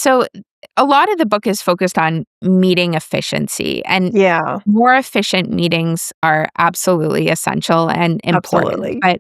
So a lot of the book is focused on meeting efficiency, and Yeah, more efficient meetings are absolutely essential and important. absolutely. But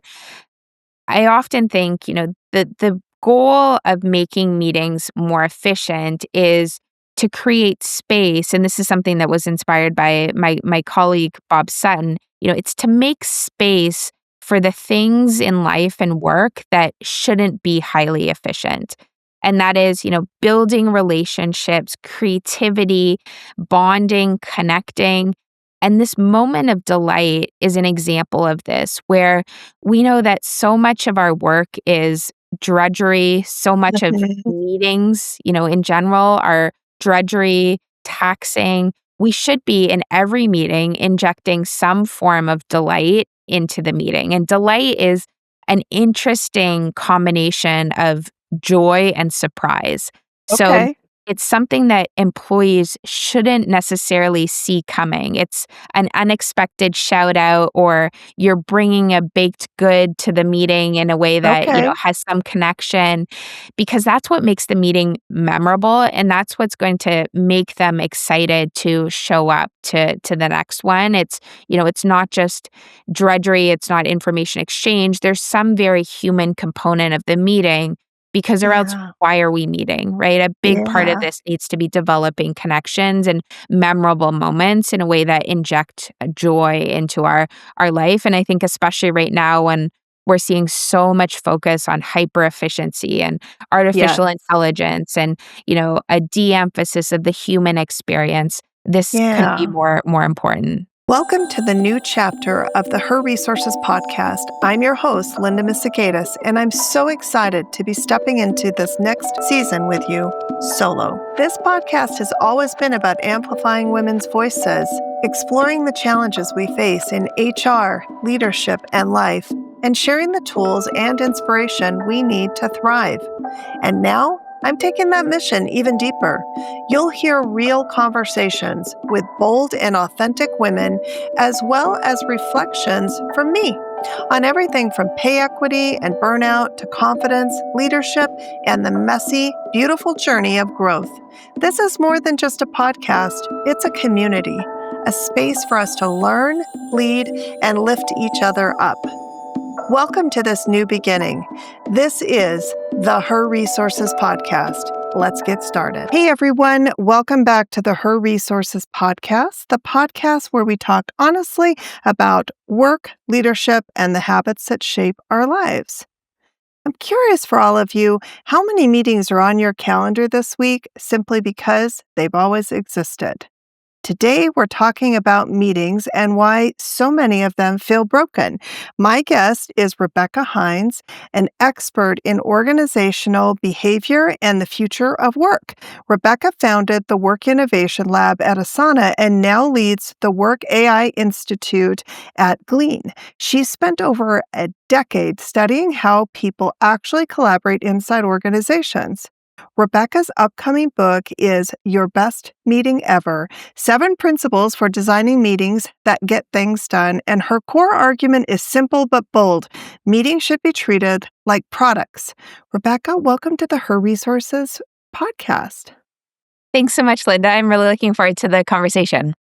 I often think, the goal of making meetings more efficient is to create space. And this is something that was inspired by my colleague Bob Sutton. It's to make space for the things in life and work that shouldn't be highly efficient. And that is, building relationships, creativity, bonding, connecting. And this moment of delight is an example of this, where we know that so much of our work is drudgery, so much of Mhm. meetings, in general are drudgery, taxing. We should be in every meeting injecting some form of delight into the meeting. And delight is an interesting combination of joy and surprise. So Okay. it's something that employees shouldn't necessarily see coming. It's an unexpected shout out, or you're bringing a baked good to the meeting in a way that, Okay. has some connection, because that's what makes the meeting memorable. And that's what's going to make them excited to show up to the next one. It's not just drudgery. It's not information exchange. There's some very human component of the meeting, because or else Yeah. why are we meeting, right? A big part of Yeah. this needs to be developing connections and memorable moments in a way that inject joy into our life. And I think especially right now, when we're seeing so much focus on hyper efficiency and Yes. artificial intelligence and, a de-emphasis of the human experience, this couldn't be Yeah. more important. Welcome to the new chapter of the Her Resources podcast. I'm your host, Linda Misikadis, and I'm so excited to be stepping into this next season with you solo. This podcast has always been about amplifying women's voices, exploring the challenges we face in HR, leadership, and life, and sharing the tools and inspiration we need to thrive. And now, I'm taking that mission even deeper. You'll hear real conversations with bold and authentic women, as well as reflections from me on everything from pay equity and burnout to confidence, leadership, and the messy, beautiful journey of growth. This is more than just a podcast, it's a community, a space for us to learn, lead, and lift each other up. Welcome to this new beginning. This is the Her Resources Podcast. Let's get started. Hey, everyone. Welcome back to the Her Resources Podcast, the podcast where we talk honestly about work, leadership, and the habits that shape our lives. I'm curious for all of you, how many meetings are on your calendar this week simply because they've always existed? Today, we're talking about meetings and why so many of them feel broken. My guest is Rebecca Hinds, an expert in organizational behavior and the future of work. Rebecca founded the Work Innovation Lab at Asana and now leads the Work AI Institute at Glean. She's spent over a decade studying how people actually collaborate inside organizations. Rebecca's upcoming book is Your Best Meeting Ever: 7 Principles for Designing Meetings That Get Things Done. And her core argument is simple but bold. Meetings should be treated like products. Rebecca, welcome to the Her Resources podcast. Thanks so much, Linda. I'm really looking forward to the conversation.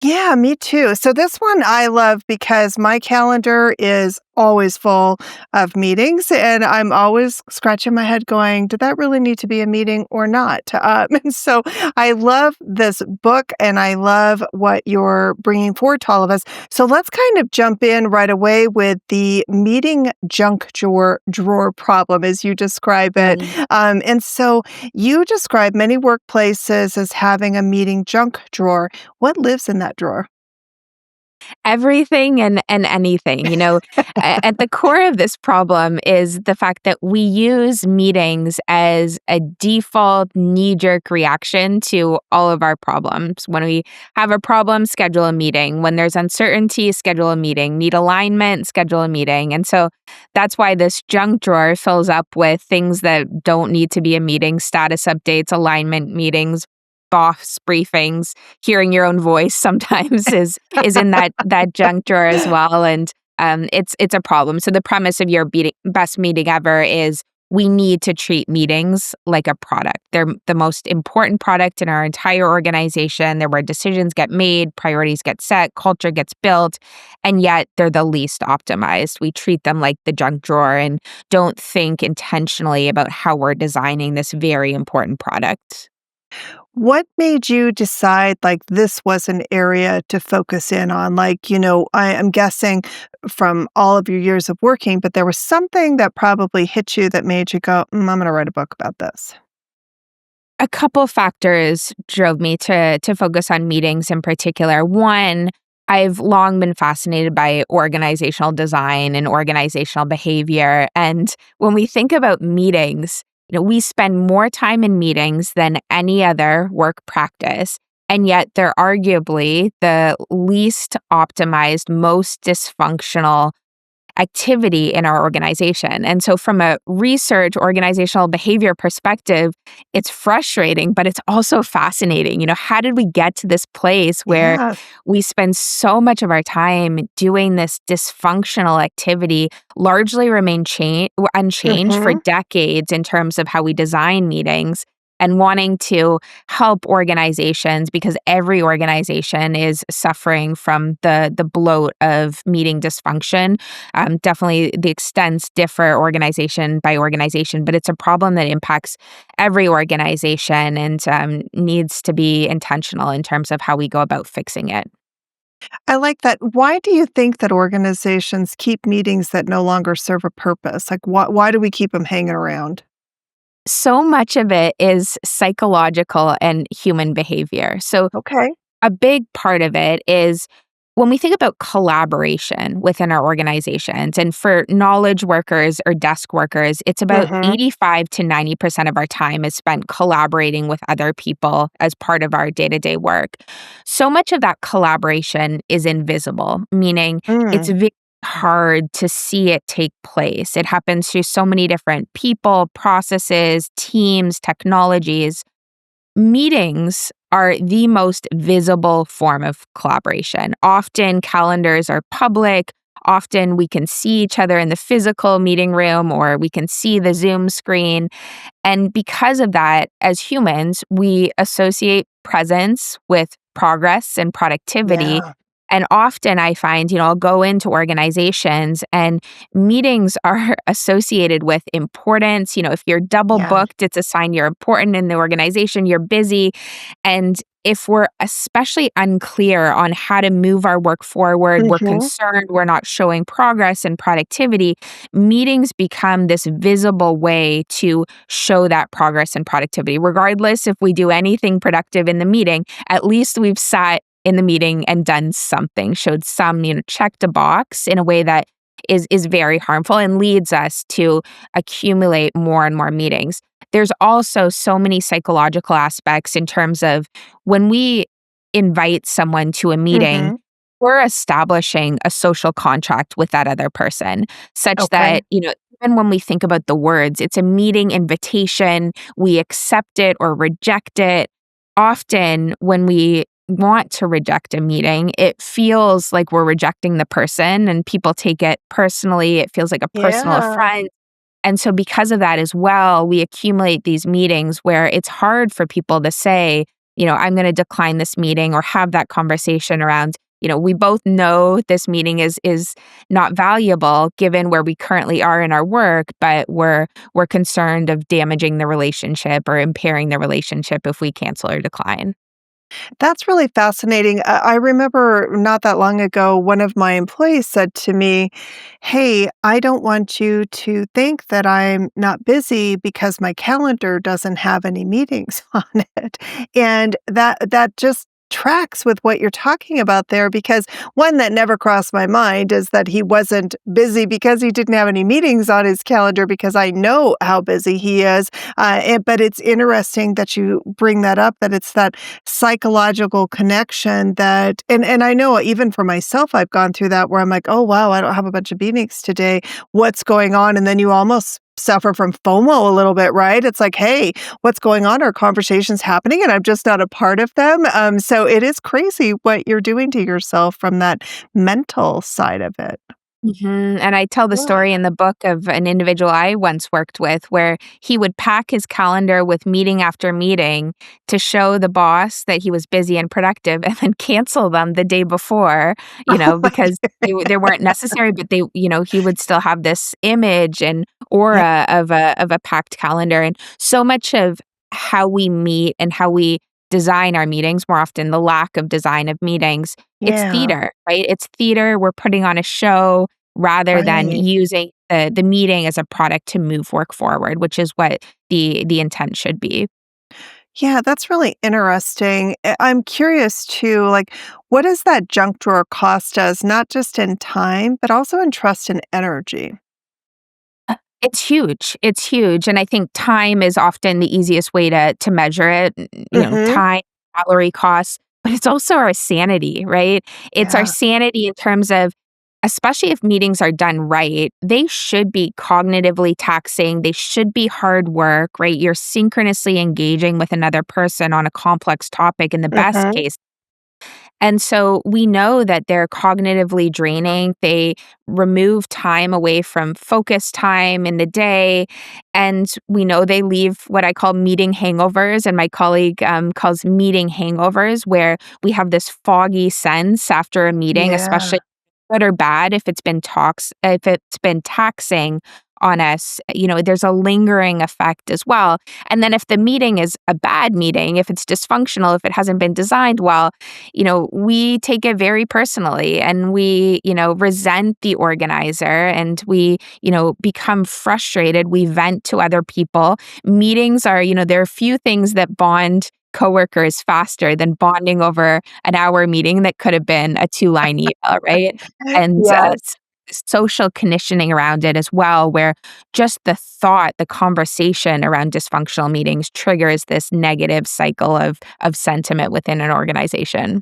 Yeah, me too. So this one I love because my calendar is always full of meetings and I'm always scratching my head going, did that really need to be a meeting or not? And so I love this book and I love what you're bringing forward to all of us. So let's kind of jump in right away with the meeting junk drawer problem as you describe it. And so you describe many workplaces as having a meeting junk drawer. What lives in that drawer? Everything and anything, at the core of this problem is the fact that we use meetings as a default knee-jerk reaction to all of our problems. When we have a problem, schedule a meeting. When there's uncertainty, schedule a meeting. Need alignment, schedule a meeting. And so that's why this junk drawer fills up with things that don't need to be a meeting: status updates, alignment meetings, boss briefings. Hearing your own voice sometimes is in that junk drawer as well. And it's a problem. So the premise of your best meeting ever is we need to treat meetings like a product. They're the most important product in our entire organization. They're where decisions get made, priorities get set, culture gets built, and yet they're the least optimized. We treat them like the junk drawer and don't think intentionally about how we're designing this very important product. What made you decide like this was an area to focus in on? Like, I am guessing from all of your years of working, but there was something that probably hit you that made you go, I'm going to write a book about this. A couple factors drove me to focus on meetings in particular. One, I've long been fascinated by organizational design and organizational behavior. And when we think about meetings, we spend more time in meetings than any other work practice. And yet they're arguably the least optimized, most dysfunctional activity in our organization. And so, from a research organizational behavior perspective, it's frustrating, but it's also fascinating. How did we get to this place where Yeah. we spend so much of our time doing this dysfunctional activity, largely remain unchanged for Hmm. decades in terms of how we design meetings? And wanting to help organizations because every organization is suffering from the bloat of meeting dysfunction. Definitely the extents differ organization by organization, but it's a problem that impacts every organization and needs to be intentional in terms of how we go about fixing it. I like that. Why do you think that organizations keep meetings that no longer serve a purpose? Like, why do we keep them hanging around? So much of it is psychological and human behavior. So Okay. a big part of it is when we think about collaboration within our organizations, and for knowledge workers or desk workers, it's about Hmm. 85 to 90% of our time is spent collaborating with other people as part of our day to day work. So much of that collaboration is invisible, meaning it's Mm. very hard to see it take place. It happens through so many different people, processes, teams, technologies. Meetings are the most visible form of collaboration. Often calendars are public. Often we can see each other in the physical meeting room or we can see the Zoom screen. And because of that, as humans, we associate presence with progress and productivity. Yeah. And often I find, I'll go into organizations and meetings are associated with importance. If you're double Yeah. booked, it's a sign you're important in the organization, you're busy. And if we're especially unclear on how to move our work forward, we're Hmm. concerned we're not showing progress and productivity, meetings become this visible way to show that progress and productivity. Regardless if we do anything productive in the meeting, at least we've sat in the meeting and done something, showed some, checked a box in a way that is very harmful and leads us to accumulate more and more meetings. There's also so many psychological aspects in terms of when we invite someone to a meeting, Hmm. we're establishing a social contract with that other person, such Okay. that, even when we think about the words, it's a meeting invitation, we accept it or reject it. Often, when we want to reject a meeting, it feels like we're rejecting the person and people take it personally. It feels like a personal Yeah. affront. And so, because of that as well, we accumulate these meetings where it's hard for people to say, I'm going to decline this meeting or have that conversation around, we both know this meeting is not valuable given where we currently are in our work, but we're concerned of damaging the relationship or impairing the relationship if we cancel or decline. That's really fascinating. I remember not that long ago, one of my employees said to me, "Hey, I don't want you to think that I'm not busy because my calendar doesn't have any meetings on it." And that just tracks with what you're talking about there because one that never crossed my mind is that he wasn't busy because he didn't have any meetings on his calendar because I know how busy he is. But it's interesting that you bring that up, that it's that psychological connection that and I know even for myself, I've gone through that where I'm like, "Oh, wow, I don't have a bunch of meetings today. What's going on?" And then you almost suffer from FOMO a little bit, right? It's like, "Hey, what's going on? Are conversations happening and I'm just not a part of them?" So it is crazy what you're doing to yourself from that mental side of it. And I tell the Yeah. story in the book of an individual I once worked with where he would pack his calendar with meeting after meeting to show the boss that he was busy and productive and then cancel them the day before, Oh my because they weren't necessary, but he would still have this image and Yeah. aura of a packed calendar. And so much of how we meet and how we design our meetings, more often the lack of design of meetings, it's Yeah. theater, right? It's theater. We're putting on a show rather than Right. using the meeting as a product to move work forward, which is what the intent should be. Yeah, that's really interesting. I'm curious too, like, what does that junk drawer cost us, not just in time, but also in trust and energy? It's huge. It's huge, and I think time is often the easiest way to measure it, Hmm. time, calorie costs, but it's also our sanity, right? It's our Yeah. sanity in terms of especially if meetings are done right, they should be cognitively taxing, they should be hard work, right? You're synchronously engaging with another person on a complex topic in the best Hmm. case. And so we know that they're cognitively draining. They remove time away from focus time in the day. And we know they leave what I call meeting hangovers. And my colleague calls meeting hangovers, where we have this foggy sense after a meeting, Yeah. especially good or bad, if it's been taxing on us, there's a lingering effect as well. And then if the meeting is a bad meeting, if it's dysfunctional, if it hasn't been designed well, we take it very personally and we, resent the organizer and we, become frustrated. We vent to other people. Meetings are, there are few things that bond coworkers faster than bonding over an hour meeting that could have been a two-line email, right? And Yes. social conditioning around it as well, where just the conversation around dysfunctional meetings triggers this negative cycle of sentiment within an organization.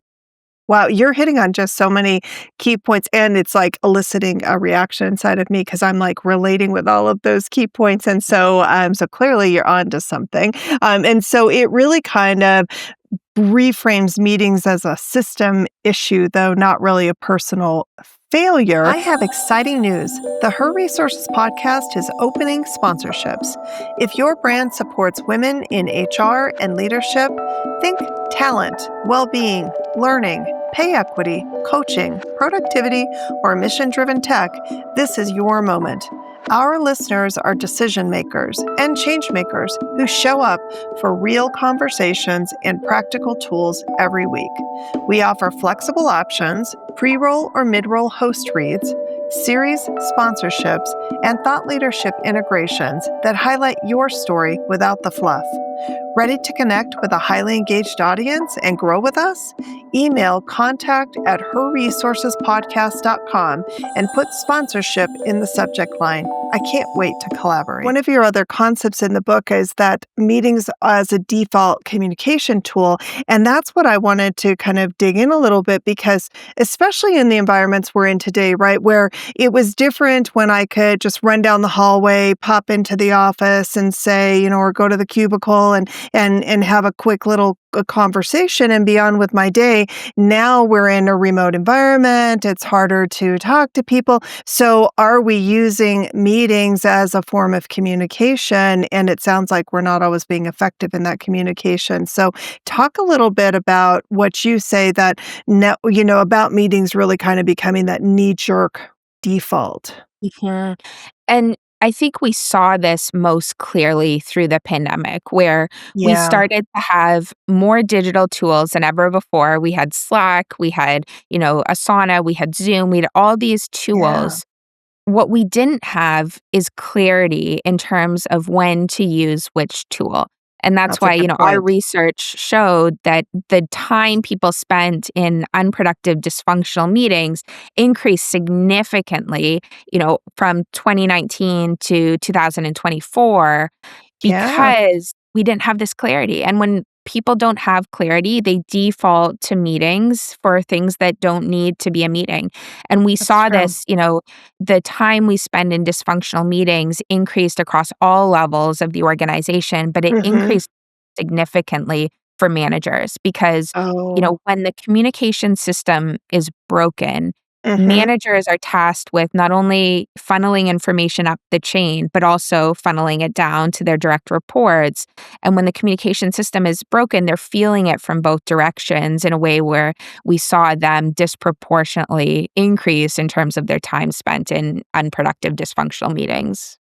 Wow, you're hitting on just so many key points, and it's like eliciting a reaction inside of me because I'm like relating with all of those key points, and so clearly you're on to something. And so it really kind of reframes meetings as a system issue, though not really a personal failure. I have exciting news. The Her Resources podcast is opening sponsorships. If your brand supports women in HR and leadership, think talent, well being, learning, pay equity, coaching, productivity, or mission driven tech. This is your moment. Our listeners are decision makers and change makers who show up for real conversations and practical tools every week. We offer flexible options, pre-roll or mid-roll host reads, series sponsorships, and thought leadership integrations that highlight your story without the fluff. Ready to connect with a highly engaged audience and grow with us? Email contact@herresourcespodcast.com and put sponsorship in the subject line. I can't wait to collaborate. One of your other concepts in the book is that meetings as a default communication tool. And that's what I wanted to kind of dig in a little bit because, especially in the environments we're in today, right, where it was different when I could just run down the hallway, pop into the office and say, or go to the cubicle and have a quick little conversation and be on with my day. Now we're in a remote environment. It's harder to talk to people. So are we using meetings as a form of communication? And it sounds like we're not always being effective in that communication. So talk a little bit about what you say that, about meetings really kind of becoming that knee-jerk default. Mhm. And I think we saw this most clearly through the pandemic, where we Yeah. started to have more digital tools than ever before. We had Slack, we had, Asana, we had Zoom, we had all these Yeah. tools. What we didn't have is clarity in terms of when to use which tool. And that's That's a why, good our point. research showed that the time people spent in unproductive, dysfunctional meetings increased significantly, from 2019 to 2024 Yeah. because we didn't have this clarity. And when people don't have clarity, they default to meetings for things that don't need to be a meeting. And we That's saw true. this, the time we spend in dysfunctional meetings increased across all levels of the organization, but it Mhm. increased significantly for managers because, Oh, when the communication system is broken, Mhm. Managers are tasked with not only funneling information up the chain, but also funneling it down to their direct reports. And when the communication system is broken, they're feeling it from both directions in a way where we saw them disproportionately increase in terms of their time spent in unproductive, dysfunctional meetings.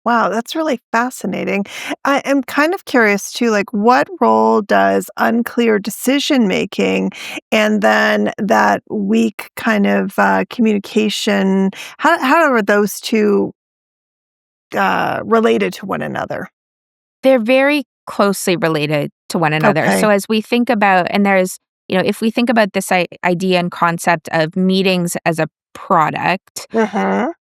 Wow, that's really fascinating. I am kind of curious too, like what role does unclear decision making and then that weak kind of communication, how are those two related to one another? They're very closely related to one another. Okay. So as we think about, and there's, if we think about this idea and concept of meetings as a product, Mhm.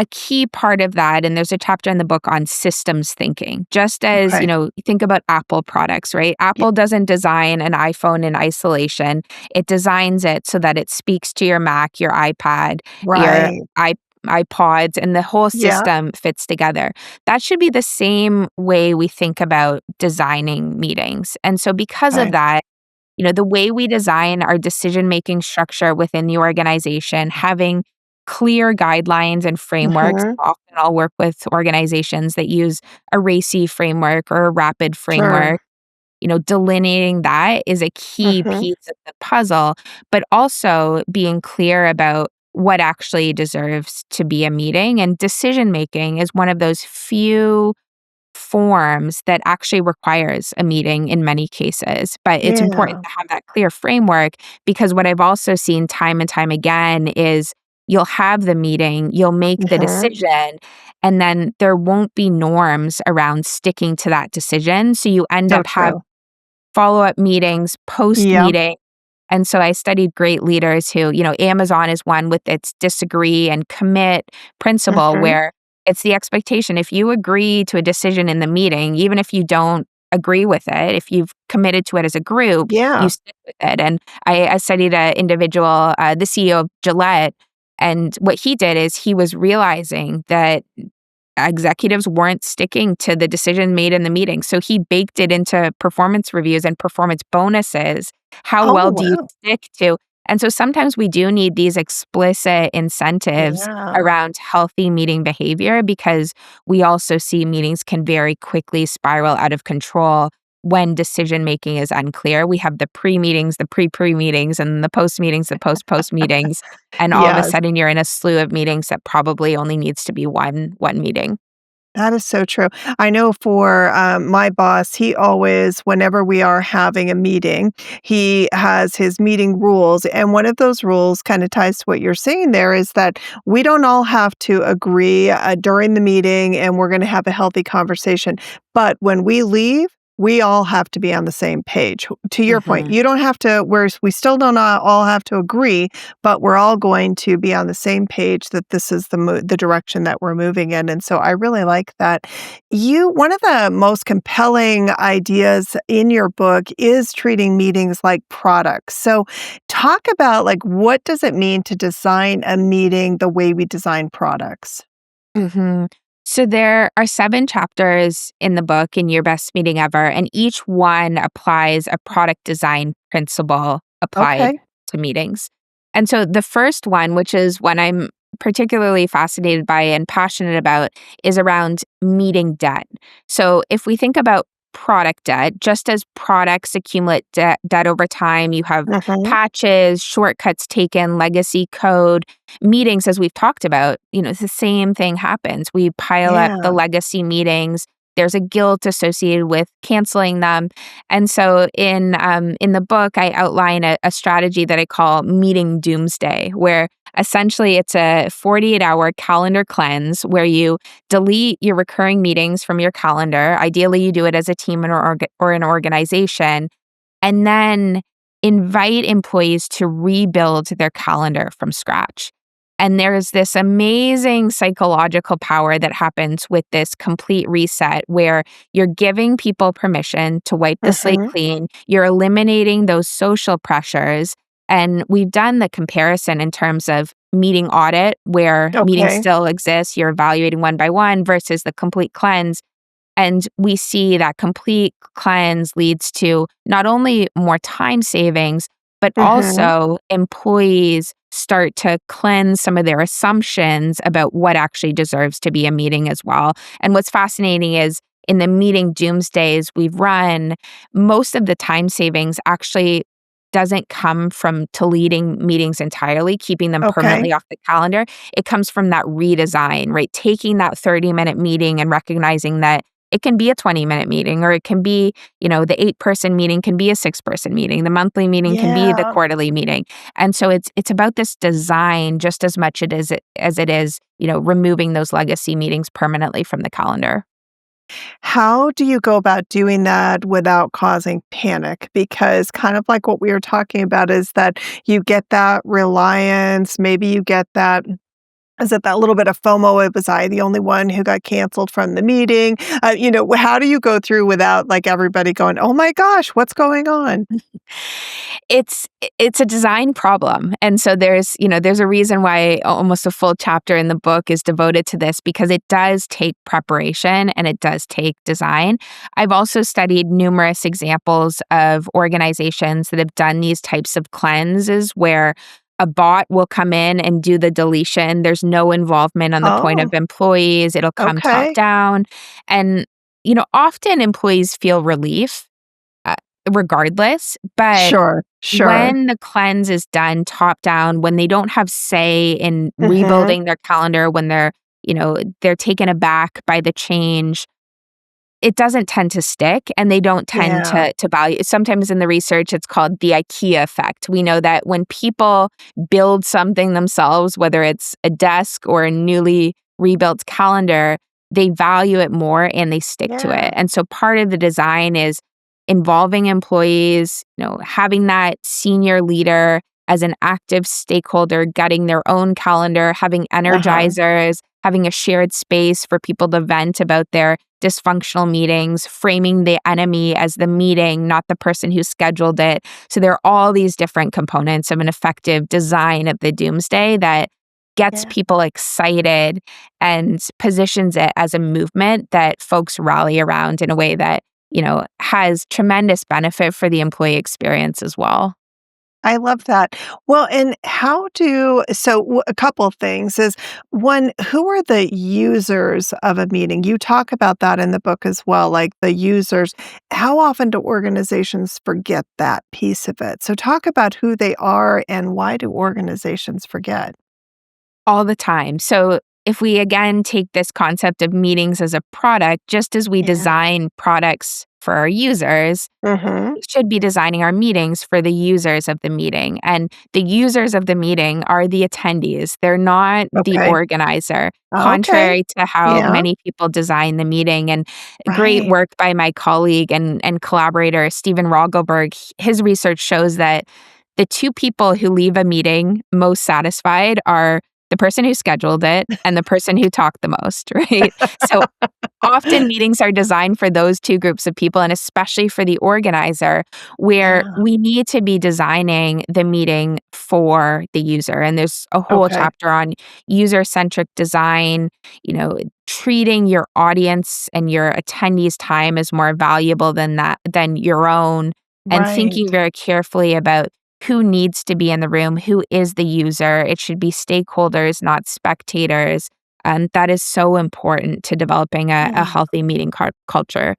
a key part of that, and there's a chapter in the book on systems thinking, just as, Okay. you think about Apple products, right? Yeah. Apple doesn't design an iPhone in isolation. It designs it so that it speaks to your Mac, your iPad, your Right. iPods, and the whole Yeah. system fits together. That should be the same way we think about designing meetings. And so because of Okay. that, the way we design our decision-making structure within the organization, having clear guidelines and frameworks. Mhm. Often I'll work with organizations that use a RACI framework or a rapid Sure. framework. Delineating that is a key Mhm. piece of the puzzle, but also being clear about what actually deserves to be a meeting. And decision making is one of those few forms that actually requires a meeting in many cases. But it's important Yeah. to have that clear framework because what I've also seen time and time again is you'll have the meeting, you'll make the Mhm. decision, and then there won't be norms around sticking to that decision. So you end So up having true. follow-up meetings, Yep. post-meeting, and so I studied great leaders who, Amazon is one with its disagree and commit principle Mhm. where it's the expectation if you agree to a decision in the meeting, even if you don't agree with it, if you've committed to it as a group, you Yeah. stick with it. And I studied an individual, the CEO of Gillette, and what he did is he was realizing that executives weren't sticking to the decision made in the meeting. So he baked it into performance reviews and performance bonuses. How Oh, well do you wow. stick to? And so sometimes we do need these explicit incentives Yeah. around healthy meeting behavior because we also see meetings can very quickly spiral out of control when decision making is unclear. We have the pre meetings, the pre meetings, and the post meetings, the post meetings. And all of a Yes. sudden, you're in a slew of meetings that probably only needs to be one meeting. That is so true. I know for my boss, he always, whenever we are having a meeting, he has his meeting rules. And one of those rules kind of ties to what you're saying there is that we don't all have to agree during the meeting and we're going to have a healthy conversation. But when we leave, we all have to be on the same page. To your point, Mhm. you don't have to, we still don't all have to agree, but we're all going to be on the same page that this is the direction that we're moving in. And so I really like that. One of the most compelling ideas in your book is treating meetings like products. So talk about like what does it mean to design a meeting the way we design products? Mhm. So there are 7 chapters in the book in Your Best Meeting Ever, and each one applies a product design principle applied Okay. to meetings. And so the first one, which is one I'm particularly fascinated by and passionate about, is around meeting debt. So if we think about product debt, just as products accumulate debt over time, you have Hmm. patches, shortcuts taken, legacy code, meetings, as we've talked about, the same thing happens. We pile up the Yeah. legacy meetings. There's a guilt associated with canceling them. And so in the book, I outline a strategy that I call meeting doomsday, where essentially it's a 48-hour calendar cleanse where you delete your recurring meetings from your calendar. Ideally, you do it as a team or an organization, and then invite employees to rebuild their calendar from scratch. And there's this amazing psychological power that happens with this complete reset where you're giving people permission to wipe the slate Hmm. clean, you're eliminating those social pressures. And we've done the comparison in terms of meeting audit, where meetings Okay. still exist, you're evaluating one by one versus the complete cleanse. And we see that complete cleanse leads to not only more time savings, but Hmm. also employees start to cleanse some of their assumptions about what actually deserves to be a meeting as well. And what's fascinating is in the meeting doomsdays we've run, most of the time savings actually doesn't come from deleting meetings entirely, keeping them Okay. permanently off the calendar. It comes from that redesign, right? Taking that 30-minute meeting and recognizing that it can be a 20-minute meeting, or it can be, the 8-person meeting can be a 6-person meeting. The monthly meeting can be the Yeah. quarterly meeting. And so it's about this design just as much as it is, removing those legacy meetings permanently from the calendar. How do you go about doing that without causing panic? Because kind of like what we were talking about is that you get that reliance, maybe you get that is it that little bit of FOMO? Was I the only one who got canceled from the meeting? How do you go through without like everybody going, "Oh my gosh, what's going on?" It's a design problem. And so there's a reason why almost a full chapter in the book is devoted to this, because it does take preparation and it does take design. I've also studied numerous examples of organizations that have done these types of cleanses where a bot will come in and do the deletion. There's no involvement on the point Oh, of employees. It'll come top okay. down. And, often employees feel relief uh, regardless. But Sure, sure. when the cleanse is done top down, when they don't have say in Mhm. rebuilding their calendar, when they're taken aback by the change, it doesn't tend to stick, and they don't tend Yeah. to value. Sometimes in the research, it's called the IKEA effect. We know that when people build something themselves, whether it's a desk or a newly rebuilt calendar, they value it more and they stick to it. Yeah. And so part of the design is involving employees, having that senior leader as an active stakeholder, gutting their own calendar, having Uh-huh. energizers, having a shared space for people to vent about their dysfunctional meetings, framing the enemy as the meeting, not the person who scheduled it. So there are all these different components of an effective design of the doomsday that gets Yeah. people excited and positions it as a movement that folks rally around in a way that, has tremendous benefit for the employee experience as well. I love that. Well, and a couple of things is one, who are the users of a meeting? You talk about that in the book as well, like the users. How often do organizations forget that piece of it? So talk about who they are and why do organizations forget? All the time. So if we again take this concept of meetings as a product, just as we Yeah. design products for our users, Mhm. we should be designing our meetings for the users of the meeting. And the users of the meeting are the attendees. They're not the Okay. organizer, Okay. contrary to how Yeah. many people design the meeting. And great Right. work by my colleague and collaborator, Stephen Rogelberg. His research shows that the two people who leave a meeting most satisfied are the person who scheduled it and the person who talked the most, right? So often meetings are designed for those two groups of people, and especially for the organizer, where Yeah. we need to be designing the meeting for the user. And there's a whole Okay. chapter on user-centric design, treating your audience and your attendees' time as more valuable than your own, and Right. thinking very carefully about who needs to be in the room, who is the user. It should be stakeholders, not spectators. And that is so important to developing a Yeah. healthy meeting culture.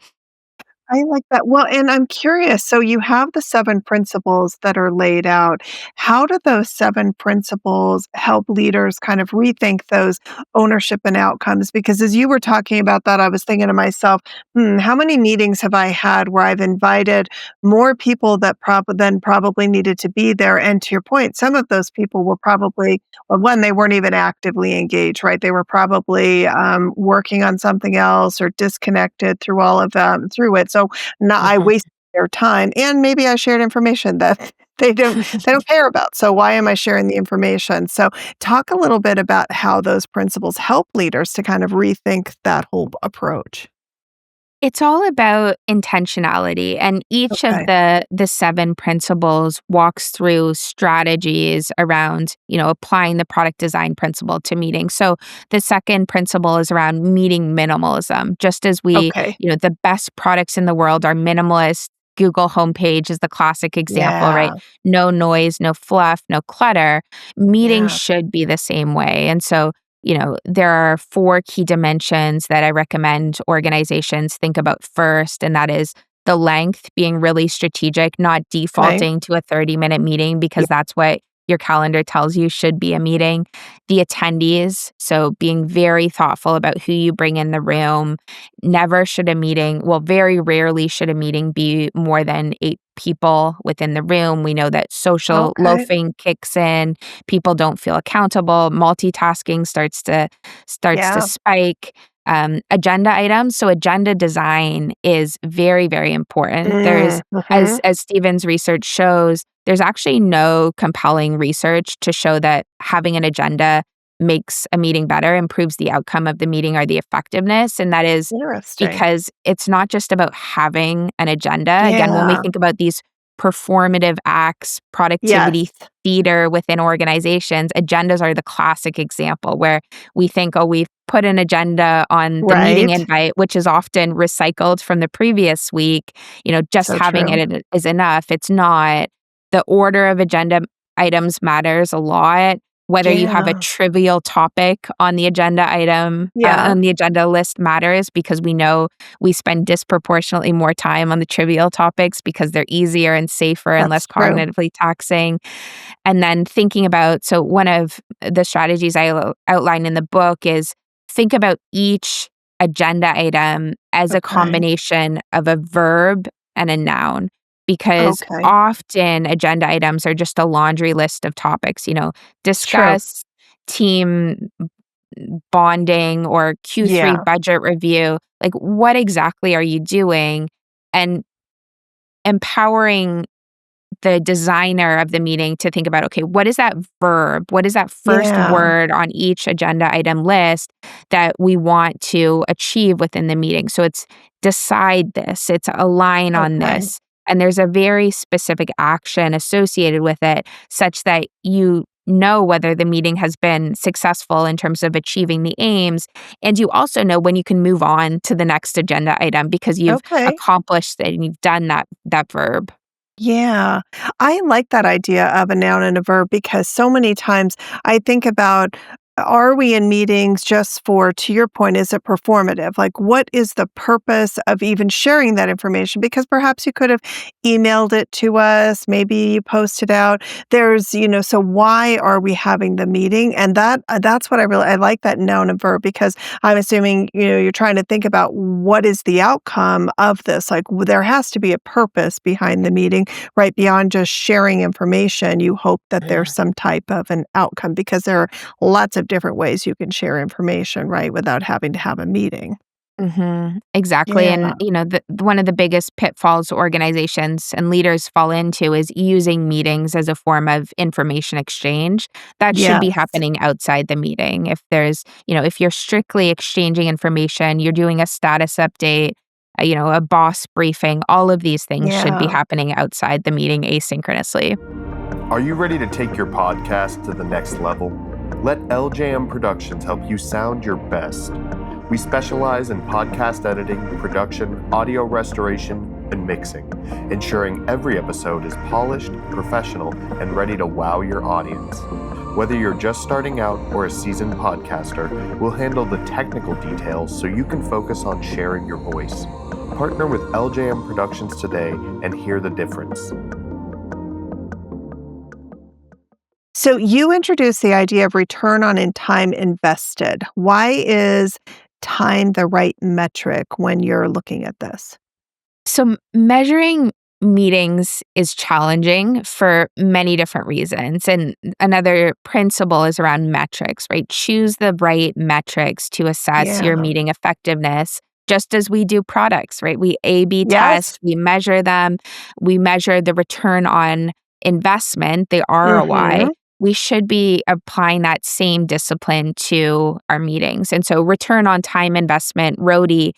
I like that. Well, and I'm curious, so you have the 7 principles that are laid out. How do those 7 principles help leaders kind of rethink those ownership and outcomes? Because as you were talking about that, I was thinking to myself, how many meetings have I had where I've invited more people than probably needed to be there? And to your point, some of those people were probably, well, one, they weren't even actively engaged, right? They were probably working on something else or disconnected through all of through it. So not I Mhm. wasted their time, and maybe I shared information that they don't care about. So why am I sharing the information? So talk a little bit about how those principles help leaders to kind of rethink that whole approach. It's all about intentionality, and each of Okay. the 7 principles walks through strategies around, applying the product design principle to meetings. So the second principle is around meeting minimalism. Just as Okay. the best products in the world are minimalist, Google homepage is the classic example, right? Yeah. No noise, no fluff, no clutter. Meetings Yeah. should be the same way. And so, there are four key dimensions that I recommend organizations think about first, and that is the length, being really strategic, not Okay. defaulting to a 30-minute meeting because that's what your calendar tells you should be a meeting. The attendees, so being very thoughtful about who you bring in the room. Never should a meeting, well, very rarely should a meeting be more than 8 people within the room. We know that social Okay. loafing kicks in, people don't feel accountable, multitasking starts to Yeah. spike. Agenda items. So agenda design is very, very important. There's Mhm. as Stephen's research shows, there's actually no compelling research to show that having an agenda makes a meeting better, improves the outcome of the meeting or the effectiveness. And that is Interesting. because it's not just about having an agenda. Again, when we Yeah. think about these performative acts, Yes. productivity theater within organizations, agendas are the classic example where we think, oh, we've put an agenda on the meeting Right. invite, which is often recycled from the previous week. Just So having true. it is enough. It's not. The order of agenda items matters a lot. Whether you have a Yeah. trivial topic on the agenda item, Yeah. on the agenda list matters because we know we spend disproportionately more time on the trivial topics because they're easier and safer and That's less true. cognitively taxing. And then thinking about, so one of the strategies I outline in the book is think about each agenda item as a Okay. combination of a verb and a noun. Because Okay. often agenda items are just a laundry list of topics, True. discuss team bonding or Q3 Yeah. budget review. Like, what exactly are you doing? And empowering the designer of the meeting to think about, okay, what is that verb? What is that first Yeah. word on each agenda item list that we want to achieve within the meeting? So it's decide this, it's align on Okay. this. And there's a very specific action associated with it, such that you know whether the meeting has been successful in terms of achieving the aims. And you also know when you can move on to the next agenda item because you've Okay. accomplished it and you've done that verb. Yeah. I like that idea of a noun and a verb because so many times I think about, are we in meetings just for, to your point, is it performative? Like, what is the purpose of even sharing that information? Because perhaps you could have emailed it to us, maybe you posted out. So why are we having the meeting? And that's what I like that noun and verb because I'm assuming, you're trying to think about what is the outcome of this? Like, there has to be a purpose behind the meeting, right? Beyond just sharing information, you hope that there's some type of an outcome because there are lots of different ways you can share information, right, without having to have a meeting. Exactly. Yeah. And, one of the biggest pitfalls organizations and leaders fall into is using meetings as a form of information exchange. That should be Yes. happening outside the meeting. If you're strictly exchanging information, you're doing a status update, a boss briefing, all of these things should be Yeah. happening outside the meeting asynchronously. Are you ready to take your podcast to the next level? Let LJM Productions help you sound your best. We specialize in podcast editing, production, audio restoration, and mixing, ensuring every episode is polished, professional, and ready to wow your audience. Whether you're just starting out or a seasoned podcaster, we'll handle the technical details so you can focus on sharing your voice. Partner with LJM Productions today and hear the difference. So you introduced the idea of return on in time invested. Why is time the right metric when you're looking at this? So, measuring meetings is challenging for many different reasons. And another principle is around metrics, right? Choose the right metrics to assess your Yeah. meeting effectiveness, just as we do products, right? We A B Yes. test, we measure them, we measure the return on investment, the ROI. Mhm. We should be applying that same discipline to our meetings. And so, return on time investment, ROTI,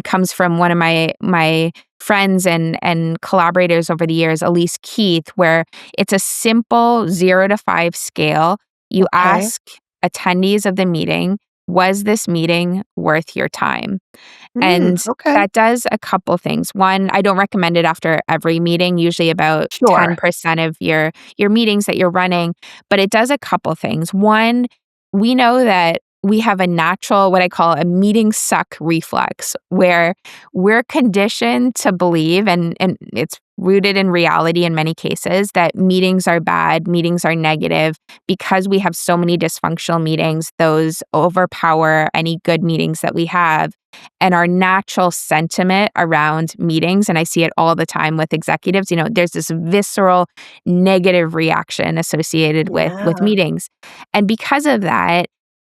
comes from one of my friends and collaborators over the years, Elise Keith, where it's a simple 0 to 5 scale. You Okay. ask attendees of the meeting was this meeting worth your time? And Okay. that does a couple things. One, I don't recommend it after every meeting, usually about Sure. 10% of your meetings that you're running, but it does a couple things. One, we know that we have a natural, what I call a meeting suck reflex, where we're conditioned to believe, and it's rooted in reality in many cases, that meetings are bad, meetings are negative. Because we have so many dysfunctional meetings, those overpower any good meetings that we have. And our natural sentiment around meetings, and I see it all the time with executives, there's this visceral negative reaction associated with Yeah. meetings. And because of that,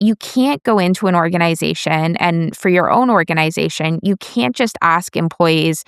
you can't go into an organization, and for your own organization, you can't just ask employees,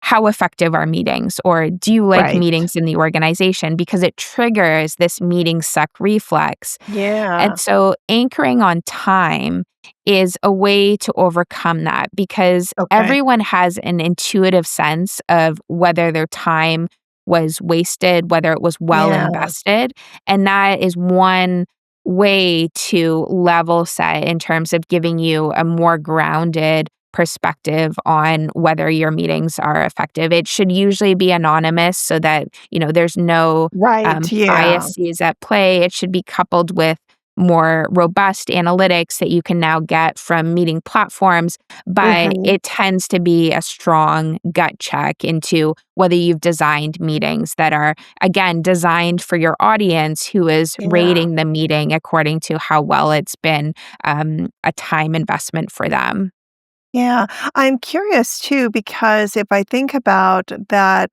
how effective are meetings, or do you like Right. meetings in the organization, because it triggers this meeting suck reflex. And Yeah. so anchoring on time is a way to overcome that, because Okay. everyone has an intuitive sense of whether their time was wasted, whether it was well Yeah. invested. And that is one way to level set in terms of giving you a more grounded perspective on whether your meetings are effective. It should usually be anonymous so that, there's no Right. Yeah. biases at play. It should be coupled with more robust analytics that you can now get from meeting platforms, but Hmm. it tends to be a strong gut check into whether you've designed meetings that are, again, designed for your audience who is Yeah. rating the meeting according to how well it's been a time investment for them. Yeah, I'm curious too, because if I think about that,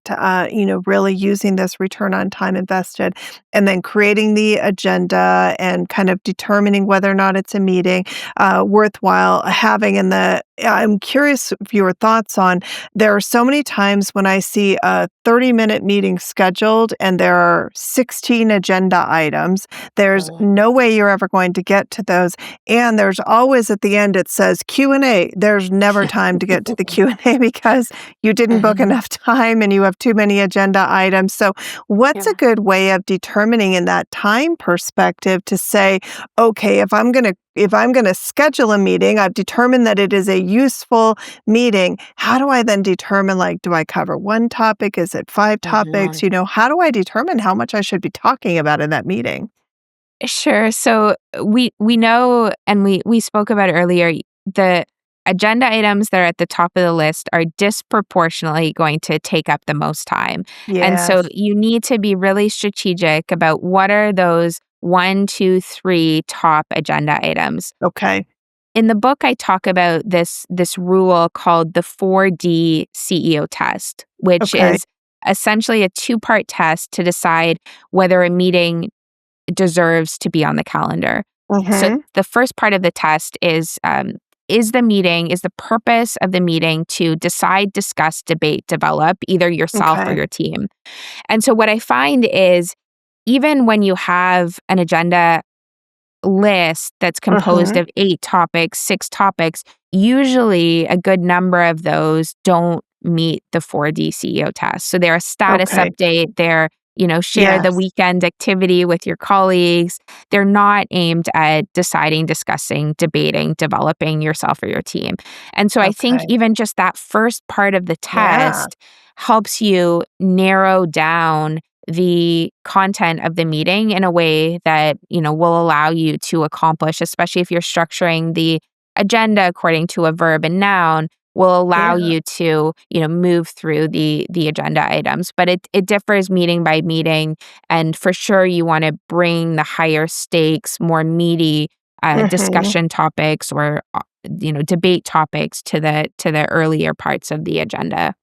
really using this return on time invested and then creating the agenda and kind of determining whether or not it's a meeting worthwhile having I'm curious of your thoughts on, there are so many times when I see a 30-minute meeting scheduled and there are 16 agenda items. There's Mm. no way you're ever going to get to those. And there's always at the end it says Q&A. There's never time to get to the Q&A because you didn't book Mhm. enough time and you have too many agenda items. So, what's a Yeah. good way of determining in that time perspective to say, okay, if I'm going to schedule a meeting, I've determined that it is a useful meeting. How do I then determine, like, do I cover one topic? Is it five topics? Mhm. How do I determine how much I should be talking about in that meeting? Sure. So we know, and we spoke about earlier, the agenda items that are at the top of the list are disproportionately going to take up the most time. And so Yes. you need to be really strategic about what are those one, two, three top agenda items. Okay. In the book, I talk about this rule called the 4D CEO test, which Okay. is essentially a two-part test to decide whether a meeting deserves to be on the calendar. So Mhm. the first part of the test is the purpose of the meeting to decide, discuss, debate, develop either yourself or Okay. your team. And so what I find is, even when you have an agenda list that's composed Mhm. of 8 topics, 6 topics, usually a good number of those don't meet the 4D CEO test. So they're a status Okay. update, they're, share the Yes. weekend activity with your colleagues. They're not aimed at deciding, discussing, debating, developing yourself or your team. And so I think Okay. even just that first part of the Yeah. test helps you narrow down the content of the meeting in a way that, will allow you to accomplish, especially if you're structuring the agenda according to a verb and noun, will allow Yeah. you to, move through the agenda items. But it differs meeting by meeting. And for sure, you want to bring the higher stakes, more meaty Mhm. discussion topics or, debate topics to the earlier parts of the agenda.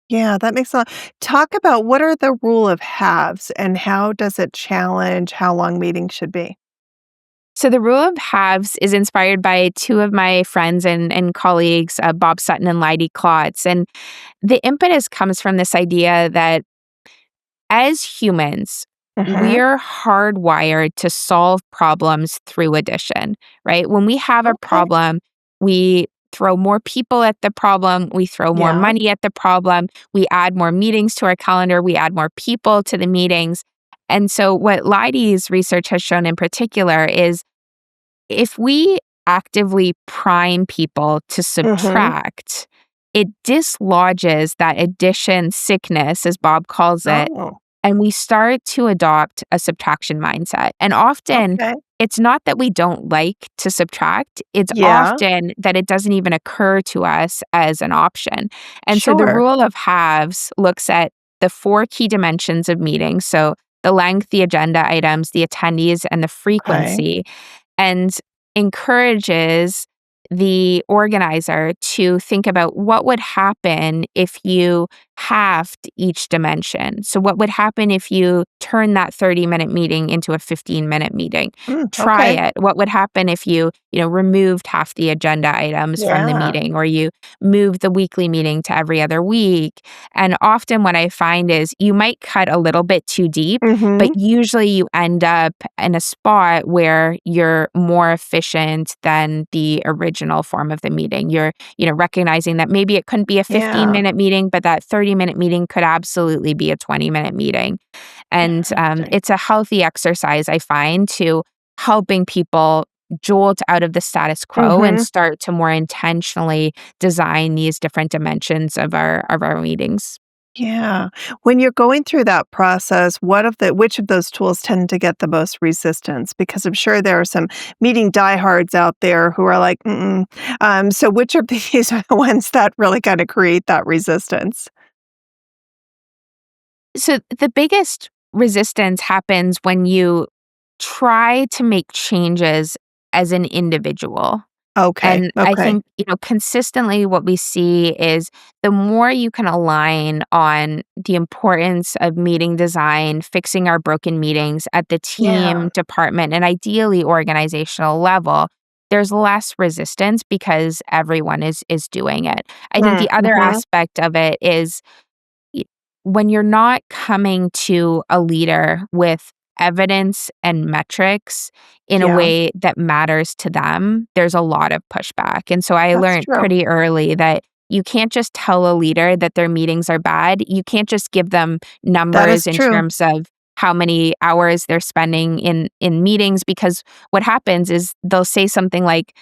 Yeah, that makes a lot. Talk about what are the rule of halves and how does it challenge how long meetings should be? So the rule of halves is inspired by two of my friends and colleagues, Bob Sutton and Leidy Klotz. And the impetus comes from this idea that as humans, Mhm. we're hardwired to solve problems through addition, right? When we have a Okay. problem, we throw more people at the problem, we throw more Yeah. money at the problem, we add more meetings to our calendar, we add more people to the meetings. And so what Leidy's research has shown in particular is, if we actively prime people to Mm-hmm. subtract, it dislodges that addition sickness, as Bob calls it, Oh, and we start to adopt a subtraction mindset. And often okay. it's not that we don't like to subtract, it's Yeah, often that it doesn't even occur to us as an option. And so the sure. rule of halves looks at the four key dimensions of meetings. So the length, the agenda items, the attendees, and the Okay. frequency, and encourages the organizer to think about what would happen if you halved each dimension. So, what would happen if you turn that 30-minute meeting into a 15-minute meeting? Try Okay. it. What would happen if you removed half the agenda items from the Yeah. meeting, or you moved the weekly meeting to every other week? And often what I find is you might cut a little bit too deep, but Mm-hmm. usually you end up in a spot where you're more efficient than the original form of the meeting. You're recognizing that maybe it couldn't be a Yeah. 15-minute meeting, but that 30-minute meeting could absolutely be a 20-minute meeting. And Interesting. it's a healthy exercise, I find, to helping people jolt out of the status quo and Mm-hmm. start to more intentionally design these different dimensions of our meetings. Yeah. When you're going through that process, which of those tools tend to get the most resistance? Because I'm sure there are some meeting diehards out there who are like, mm-mm. So which of these are the ones that really kind of create that resistance? So the biggest resistance happens when you try to make changes as an individual. Okay. And I Okay. think, consistently what we see is the more you can align on the importance of meeting design, fixing our broken meetings at the Yeah. team, department, and ideally organizational level, there's less resistance because everyone is doing it. I think the other Mm-hmm. aspect of it is y- when you're not coming to a leader with evidence and metrics in a Yeah. way that matters to them, there's a lot of pushback. And so I That's learned true. pretty early that you can't just tell a leader that their meetings are bad. You can't just give them That numbers is in true. terms of how many hours they're spending in meetings, because what happens is they'll say something like,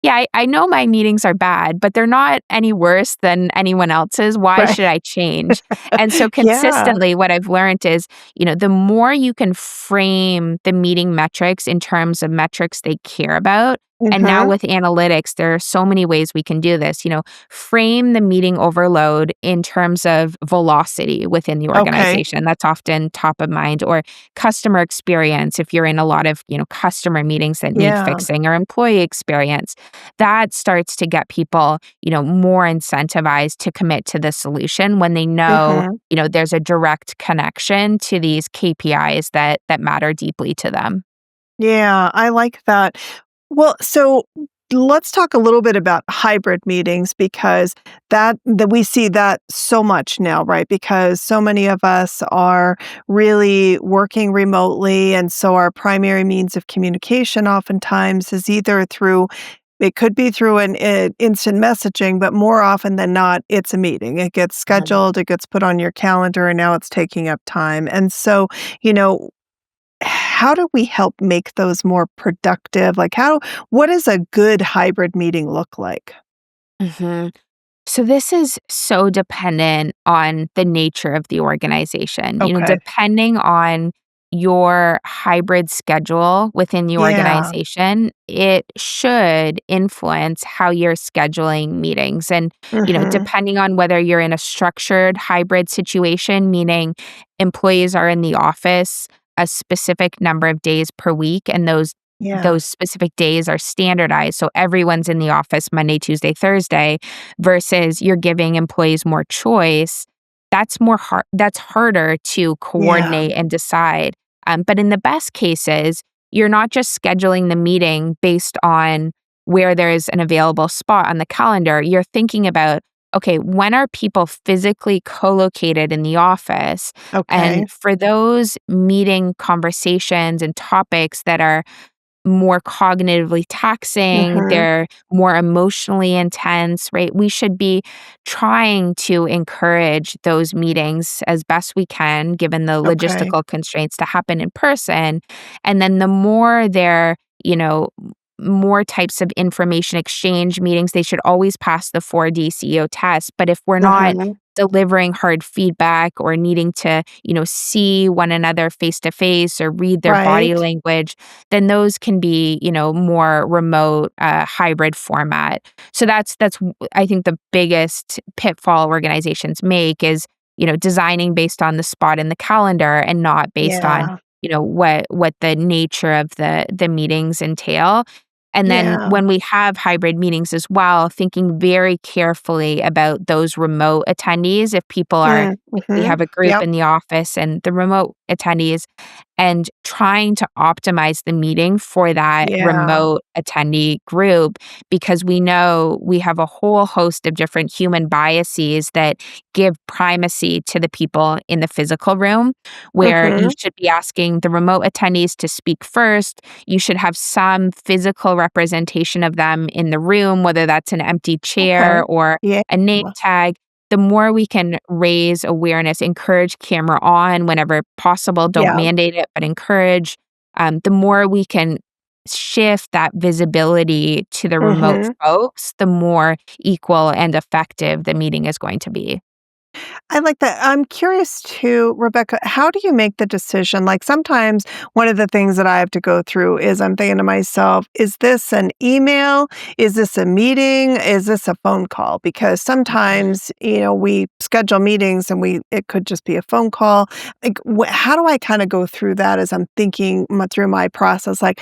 yeah, I know my meetings are bad, but they're not any worse than anyone else's. Why Right. should I change? And so Yeah. consistently, what I've learned is, the more you can frame the meeting metrics in terms of metrics they care about. And now Mm-hmm. with analytics, there are so many ways we can do this. Frame the meeting overload in terms of velocity within the Okay. organization. That's often top of mind. Or customer experience, if you're in a lot of, customer meetings that need Yeah. fixing, or employee experience. That starts to get people, more incentivized to commit to the solution when they know, Mm-hmm. there's a direct connection to these KPIs that matter deeply to them. Yeah, I like that. Well, so let's talk a little bit about hybrid meetings because that we see that so much now, right? Because so many of us are really working remotely, and so our primary means of communication oftentimes is either through it could be through an instant messaging, but more often than not, it's a meeting. It gets Mhm. scheduled, it gets put on your calendar, and now it's taking up time. And so, you know, how do we help make those more productive? Like what does a good hybrid meeting look like? Mhm. So this is so dependent on the nature of the organization. Okay. Depending on your hybrid schedule within the Yeah. organization, it should influence how you're scheduling meetings. And, Mhm. depending on whether you're in a structured hybrid situation, meaning employees are in the office a specific number of days per week, and Yeah. those specific days are standardized. So everyone's in the office Monday, Tuesday, Thursday, versus you're giving employees more choice. That's harder to Yeah. coordinate and decide. But in the best cases, you're not just scheduling the meeting based on where there's an available spot on the calendar. You're thinking about, okay, when are people physically co-located in the office? And Okay. for those meeting conversations and topics that are more cognitively taxing, Mhm. they're more emotionally intense, right? We should be trying to encourage those meetings as best we can, given the Okay. logistical constraints, to happen in person. And then the more they're, you know, more types of information exchange meetings. They should always pass the 4D CEO test. But if we're not Mhm. delivering hard feedback or needing to, see one another face to face or read their body Right. language, then those can be, more remote, hybrid format. So I think the biggest pitfall organizations make is, designing based on the spot in the calendar and not based on, Yeah. what the nature of the meetings entail. And then Yeah. when we have hybrid meetings as well, thinking very carefully about those remote attendees. If we Mhm. have a group Yep. in the office and the remote attendees, and trying to optimize the meeting for that Yeah. remote attendee group, because we know we have a whole host of different human biases that give primacy to the people in the physical room, where you Mhm. should be asking the remote attendees to speak first. You should have some physical representation of them in the room, whether that's an empty chair Okay. or Yeah. a name tag. The more we can raise awareness, encourage camera on whenever possible, don't Yeah. mandate it, but encourage, the more we can shift that visibility to the remote Mhm. folks, the more equal and effective the meeting is going to be. I like that. I'm curious too, Rebecca, how do you make the decision? Like sometimes one of the things that I have to go through is I'm thinking to myself, is this an email? Is this a meeting? Is this a phone call? Because sometimes, we schedule meetings and it could just be a phone call. Like, how do I kind of go through that as I'm thinking through my process? Like,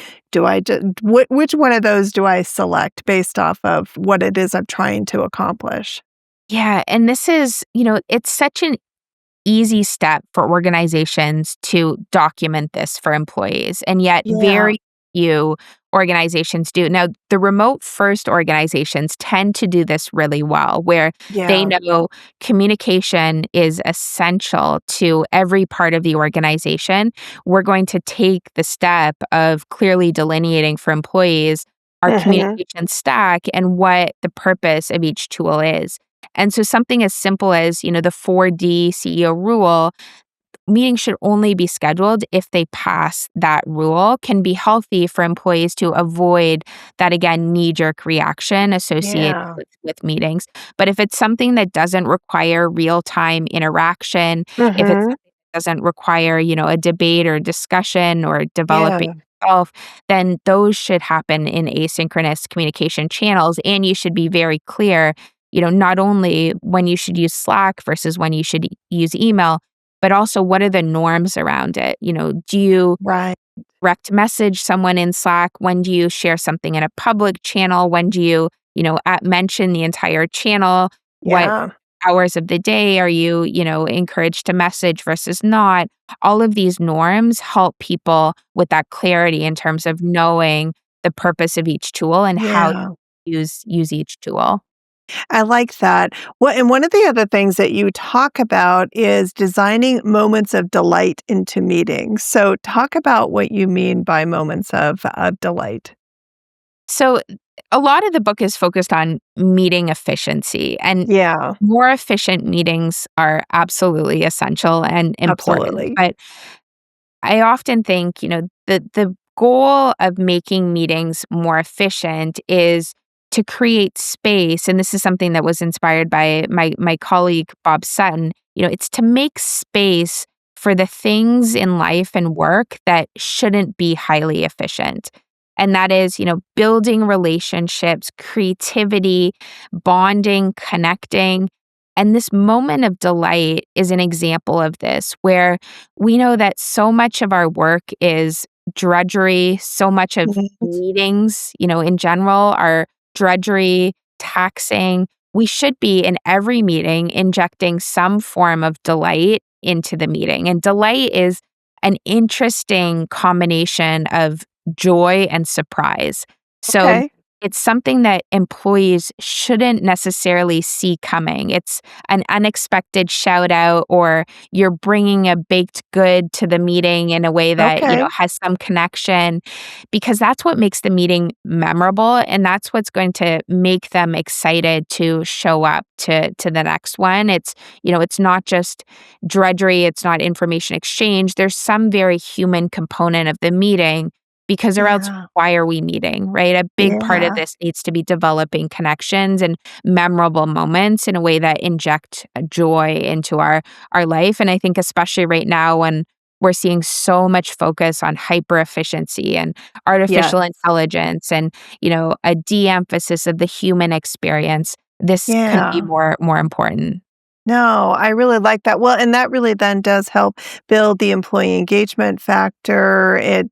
which one of those do I select based off of what it is I'm trying to accomplish? Yeah, and this is, it's such an easy step for organizations to document this for employees, and yet Yeah. very few organizations do. Now, the remote first organizations tend to do this really well, where they Yeah. know communication is essential to every part of the organization. We're going to take the step of clearly delineating for employees our Mhm. communication stack and what the purpose of each tool is. And so something as simple as, the 4D CEO rule, meetings should only be scheduled if they pass that rule, can be healthy for employees to avoid that, again, knee-jerk reaction associated Yeah. with meetings. But if it's something that doesn't require real-time interaction, if it's Mhm. something that doesn't require, a debate or discussion or developing Yeah. yourself, then those should happen in asynchronous communication channels. And you should be very clear, not only when you should use Slack versus when you should use email, but also what are the norms around it? Do you Right. direct message someone in Slack? When do you share something in a public channel? When do you, mention the entire channel? What Yeah. hours of the day are you, encouraged to message versus not? All of these norms help people with that clarity in terms of knowing the purpose of each tool and how to Yeah. use each tool. I like that. And one of the other things that you talk about is designing moments of delight into meetings. So talk about what you mean by moments of delight. So a lot of the book is focused on meeting efficiency, and Yeah, more efficient meetings are absolutely essential and important. absolutely. But I often think, the goal of making meetings more efficient is to create space. And this is something that was inspired by my colleague Bob Sutton. It's to make space for the things in life and work that shouldn't be highly efficient. And that is, building relationships, creativity, bonding, connecting. And this moment of delight is an example of this, where we know that so much of our work is drudgery, so much of Mhm. meetings, in general are drudgery, taxing. We should be in every meeting injecting some form of delight into the meeting. And delight is an interesting combination of joy and surprise. So Okay. it's something that employees shouldn't necessarily see coming. It's an unexpected shout out, or you're bringing a baked good to the meeting in a way that, Okay. has some connection, because that's what makes the meeting memorable. And that's what's going to make them excited to show up to the next one. It's not just drudgery. It's not information exchange. There's some very human component of the meeting because or else Yeah. why are we meeting, right? A big part of Yeah. this needs to be developing connections and memorable moments in a way that inject joy into our life. And I think especially right now when we're seeing so much focus on hyper efficiency and Yes. artificial intelligence and, a de-emphasis of the human experience, this couldn't be Yeah. more important. No, I really like that. Well, and that really then does help build the employee engagement factor. I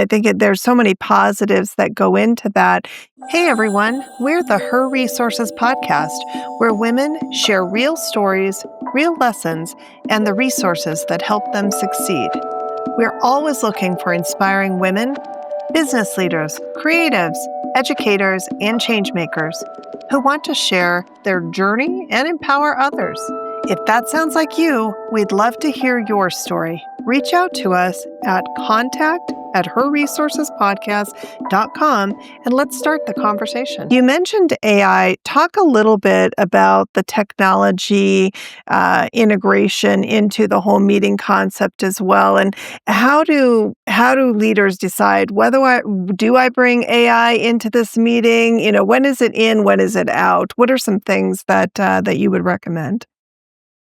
think there's so many positives that go into that. Hey, everyone, we're the Her Resources podcast, where women share real stories, real lessons, and the resources that help them succeed. We're always looking for inspiring women, business leaders, creatives, educators, and changemakers who want to share their journey and empower others. If that sounds like you, we'd love to hear your story. Reach out to us at contact@herresourcespodcast.com and let's start the conversation. You mentioned AI. Talk a little bit about the technology integration into the whole meeting concept as well, and how do leaders decide whether I bring AI into this meeting? When is it in? When is it out? What are some things that you would recommend?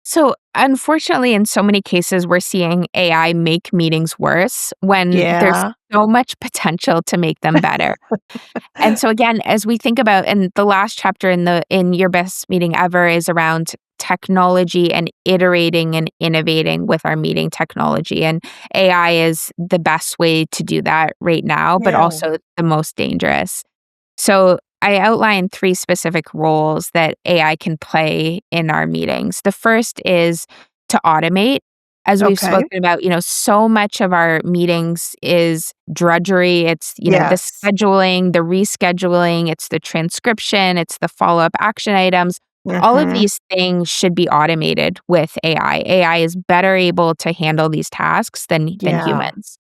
So, unfortunately, in so many cases, we're seeing AI make meetings worse when there's Yeah. so much potential to make them better. And so again, as we think about and the last chapter in Your Best Meeting Ever is around technology and iterating and innovating with our meeting technology. And AI is the best way to do that right now, but Yeah. also the most dangerous. So I outlined three specific roles that AI can play in our meetings. The first is to automate. As we've Okay. spoken about, so much of our meetings is drudgery. It's, the Yes. scheduling, the rescheduling, it's the transcription, it's the follow up action items. All of Mhm. these things should be automated with AI. AI is better able to handle these tasks than Yeah. humans.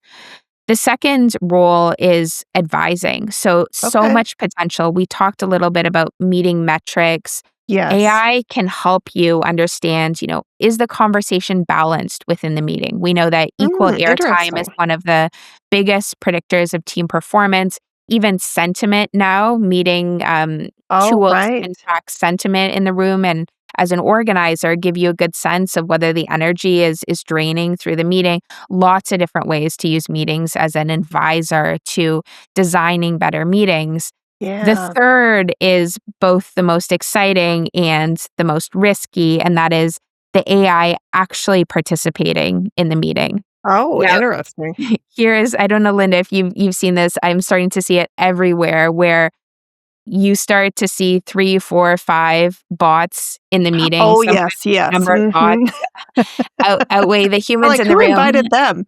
The second role is advising. So Okay. much potential. We talked a little bit about meeting metrics. Yes. AI can help you understand, is the conversation balanced within the meeting? We know that equal airtime is Interesting. one of the biggest predictors of team performance. Even sentiment now, meeting Oh, tools right. can track sentiment in the room and as an organizer, give you a good sense of whether the energy is draining through the meeting. Lots of different ways to use meetings as an advisor to designing better meetings. The Yeah. third is both the most exciting and the most risky, and that is the AI actually participating in the meeting. Oh, Now, interesting. I don't know, Linda, if you've seen this. I'm starting to see it everywhere where you start to see 3, 4, 5 bots in the meeting. Oh, Sometimes yes, the yes. number of bots Mhm. outweigh the humans Like, in the who room. invited them?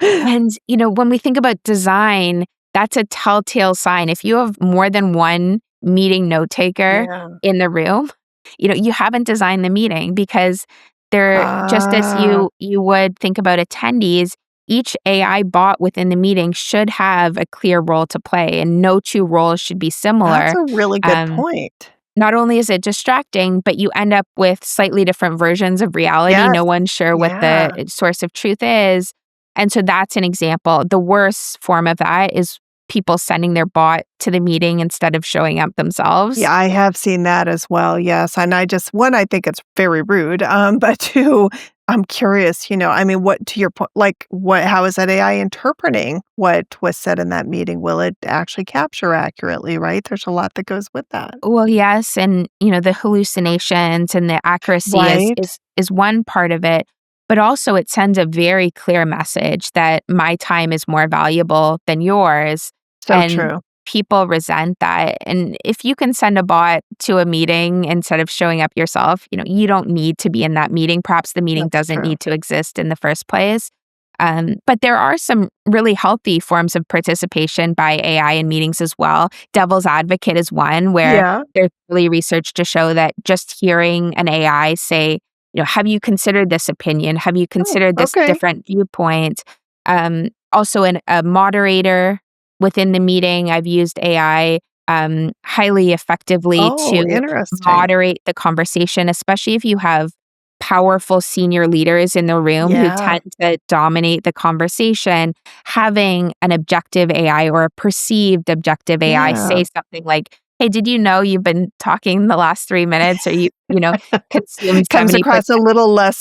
And, when we think about design, that's a telltale sign. If you have more than one meeting note taker Yeah. in the room, you haven't designed the meeting because they're just as Ah, you would think about attendees, each AI bot within the meeting should have a clear role to play, and no two roles should be that's similar. a really good Um, point. Not only is it distracting, but you end up with slightly different versions of reality. Yes. No one's sure what the Yeah. source of truth is. And so that's an example. The worst form of that is people sending their bot to the meeting instead of showing up themselves. Yeah, I have seen that as well, yes, and I just one, I think it's very rude, but two, I'm curious, I mean, what to your point, like, how is that AI interpreting what was said in that meeting? Will it actually capture accurately, right? There's a lot that goes with that. Well, yes, and the hallucinations and the accuracy is Right? is is one part of it, but also it sends a very clear message that my time is more valuable than yours, So and true. people resent that. And if you can send a bot to a meeting instead of showing up yourself, you don't need to be in that meeting. Perhaps the meeting That's doesn't true. need to exist in the first place. But there are some really healthy forms of participation by AI in meetings as well. Devil's advocate is one where Yeah. there's really research to show that just hearing an AI say, have you considered this opinion? Have you Oh, considered this okay. different viewpoint? Also, a moderator within the meeting, I've used AI highly effectively Oh, to interesting. moderate the conversation, especially if you have powerful senior leaders in the room who Yeah. tend to dominate the conversation, having an objective AI or a perceived objective AI Yeah. say something like, "Hey, did you know you've been talking the last 3 minutes or consumed Comes across a 70%" little less,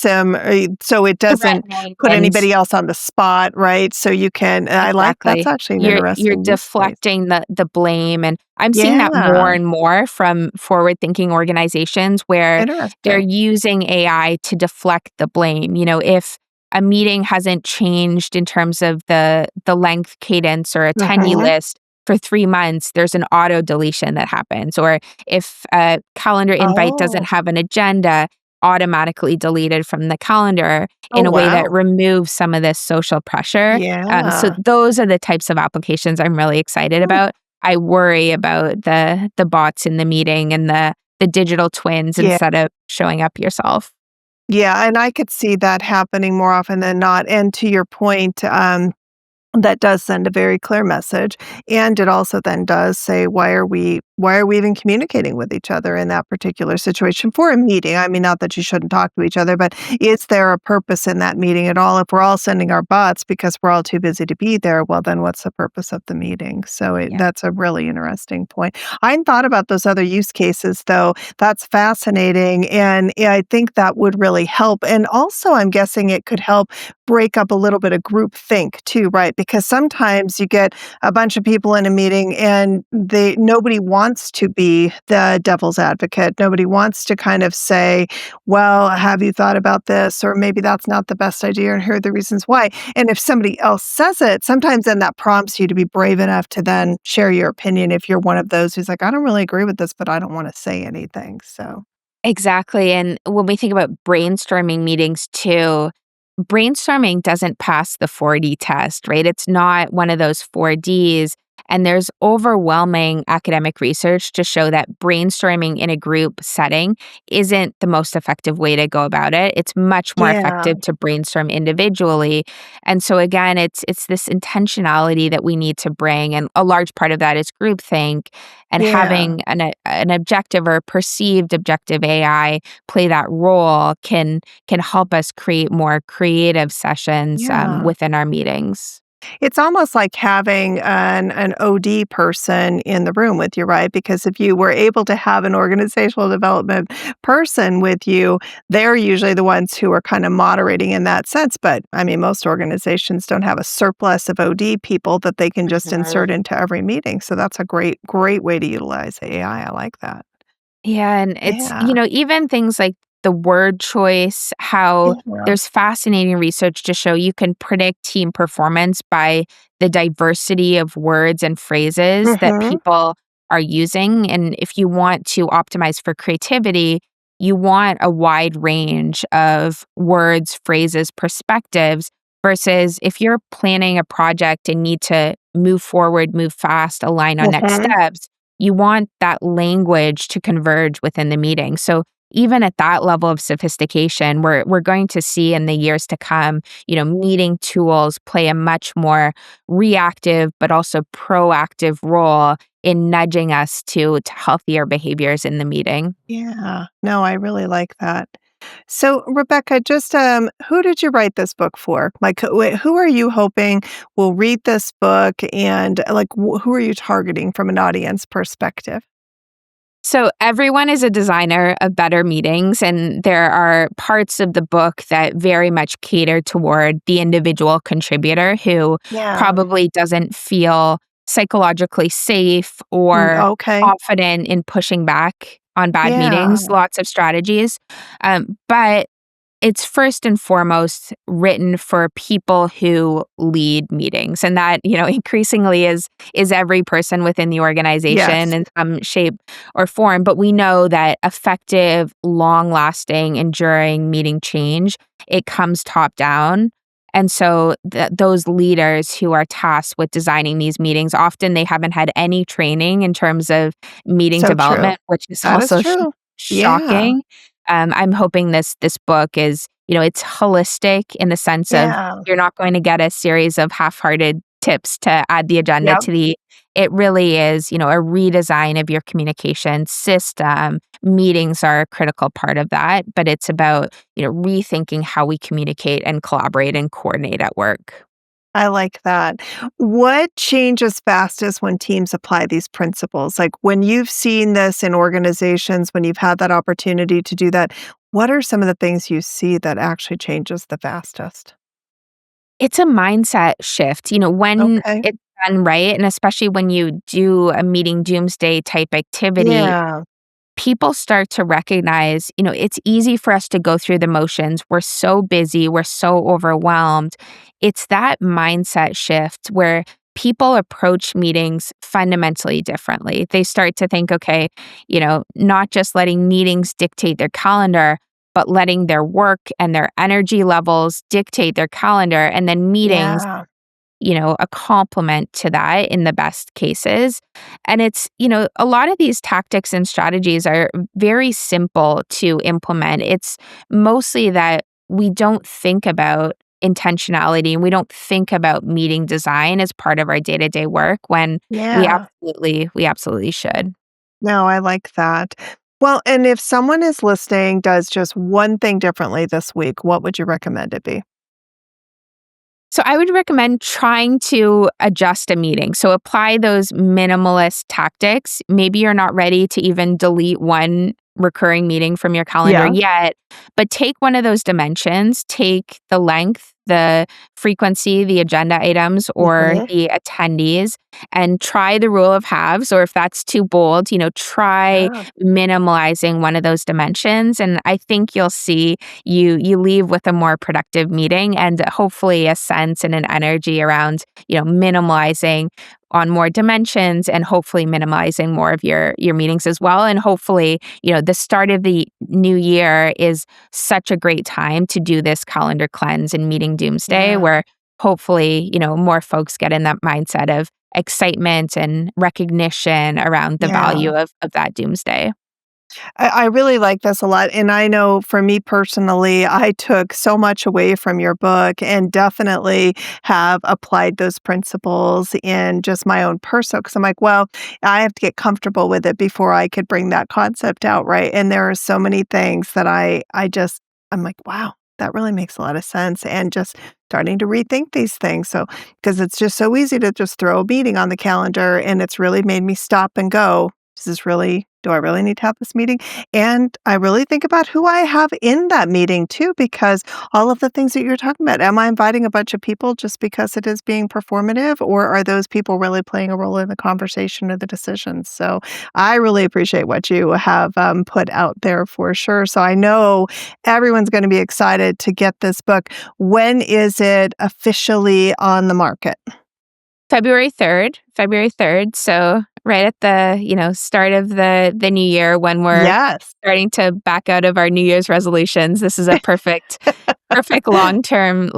so it doesn't threatening put and anybody else on the spot, right? So you can I like that's exactly. actually an You're interesting use case. deflecting the blame, and I'm seeing that more Yeah, and more from forward-thinking organizations where they're interesting. using AI to deflect the blame. If a meeting hasn't changed in terms of the length, cadence, or attendee Mhm. list for 3 months, there's an auto deletion that happens. Or if a calendar invite doesn't Oh. have an agenda, automatically deleted from the calendar Oh, in a way that wow. removes some of this social pressure. So Yeah. those are the types of applications I'm really excited Hmm. about. I worry about the bots in the meeting and the digital twins Yeah. instead of showing up yourself. Yeah, and I could see that happening more often than not, and to your point, that does send a very clear message, and it also then does say, why are we even communicating with each other in that particular situation for a meeting? I mean, not that you shouldn't talk to each other, but is there a purpose in that meeting at all? If we're all sending our bots because we're all too busy to be there, well, then what's the purpose of the meeting? So Yeah. that's a really interesting point. I hadn't thought about those other use cases, though. That's fascinating, and yeah, I think that would really help. And also, I'm guessing it could help break up a little bit of group think too, right? Because sometimes you get a bunch of people in a meeting and nobody wants to be the devil's advocate. Nobody wants to kind of say, well, have you thought about this? Or maybe that's not the best idea and here are the reasons why. And if somebody else says it, sometimes then that prompts you to be brave enough to then share your opinion if you're one of those who's like, I don't really agree with this, but I don't want to say anything. So Exactly, and when we think about brainstorming meetings too, brainstorming doesn't pass the 4D test, right? It's not one of those 4Ds, and there's overwhelming academic research to show that brainstorming in a group setting isn't the most effective way to go about it. It's much more yeah, effective to brainstorm individually. And so again, it's this intentionality that we need to bring, and a large part of that is groupthink and yeah, having an objective or perceived objective AI play that role can help us create more creative sessions yeah. within our meetings. It's almost like having an OD person in the room with you, right? Because if you were able to have an organizational development person with you, they're usually the ones who are kind of moderating in that sense. But I mean, most organizations don't have a surplus of OD people that they can just insert into every meeting. So that's a great, great way to utilize AI. I like that. Yeah, and it's, Yeah. even things like the word choice, how Yeah. there's fascinating research to show you can predict team performance by the diversity of words and phrases that Hmm. people are using. And if you want to optimize for creativity, you want a wide range of words, phrases, perspectives, versus if you're planning a project and need to move forward, move fast, align on next Hmm. steps, you want that language to converge within the meeting. So even at that level of sophistication, we're going to see in the years to come, meeting tools play a much more reactive but also proactive role in nudging us to healthier behaviors in the meeting. Yeah. No, I really like that. So, Rebecca, just who did you write this book for? Like, who are you hoping will read this book, and like, who are you targeting from an audience perspective? So everyone is a designer of better meetings, and there are parts of the book that very much cater toward the individual contributor who Yeah. probably doesn't feel psychologically safe or Okay. confident in pushing back on bad Yeah. meetings, lots of strategies. But it's first and foremost written for people who lead meetings, and that, increasingly is every person within the organization Yes. in some shape or form. But we know that effective, long-lasting, enduring meeting change, it comes top down. And so those leaders who are tasked with designing these meetings, often they haven't had any training in terms of meeting So true. development, which is That is also true. Yeah. shocking. I'm hoping this book is, it's holistic in the sense of Yeah. you're not going to get a series of half-hearted tips to add the agenda Yep. to the it really is, a redesign of your communication system. Meetings are a critical part of that, but it's about, rethinking how we communicate and collaborate and coordinate at work. I like that. What changes fastest when teams apply these principles? Like when you've seen this in organizations, when you've had that opportunity to do that, what are some of the things you see that actually changes the fastest? It's a mindset shift, when Okay. it's done right, and especially when you do a meeting doomsday type activity, Yeah. people start to recognize, it's easy for us to go through the motions. We're so busy, we're so overwhelmed. It's that mindset shift where people approach meetings fundamentally differently. They start to think, okay, not just letting meetings dictate their calendar, but letting their work and their energy levels dictate their calendar, and then meetings, Yeah. a complement to that in the best cases. And it's, a lot of these tactics and strategies are very simple to implement. It's mostly that we don't think about intentionality and we don't think about meeting design as part of our day-to-day work when Yeah. we absolutely should. No, I like that. Well, and if someone is listening, does just one thing differently this week, what would you recommend it be? So I would recommend trying to adjust a meeting. So apply those minimalist tactics. Maybe you're not ready to even delete one recurring meeting from your calendar Yeah. yet, but take one of those dimensions, take the length, the frequency, the agenda items, or Hmm. the attendees, and try the rule of halves. Or if that's too bold, try Yeah. minimalizing one of those dimensions. And I think you'll see you leave with a more productive meeting and hopefully a sense and an energy around, minimalizing on more dimensions and hopefully minimizing more of your meetings as well. And hopefully, the start of the new year is such a great time to do this calendar cleanse and meeting doomsday Yeah. where hopefully, more folks get in that mindset of excitement and recognition around the Yeah. value of that doomsday. I really like this a lot. And I know for me personally, I took so much away from your book and definitely have applied those principles in just my own personal, because I'm like, well, I have to get comfortable with it before I could bring that concept out. Right. And there are so many things that I'm like, wow, that really makes a lot of sense. And just starting to rethink these things. So, because it's just so easy to just throw a meeting on the calendar, and it's really made me stop and go, do I really need to have this meeting? And I really think about who I have in that meeting too, because all of the things that you're talking about, am I inviting a bunch of people just because it is being performative, or are those people really playing a role in the conversation or the decisions? So I really appreciate what you have put out there for sure. So I know everyone's going to be excited to get this book. When is it officially on the market? February 3rd. So right at the, start of the new year when we're Yes. starting to back out of our New Year's resolutions. This is a perfect long-term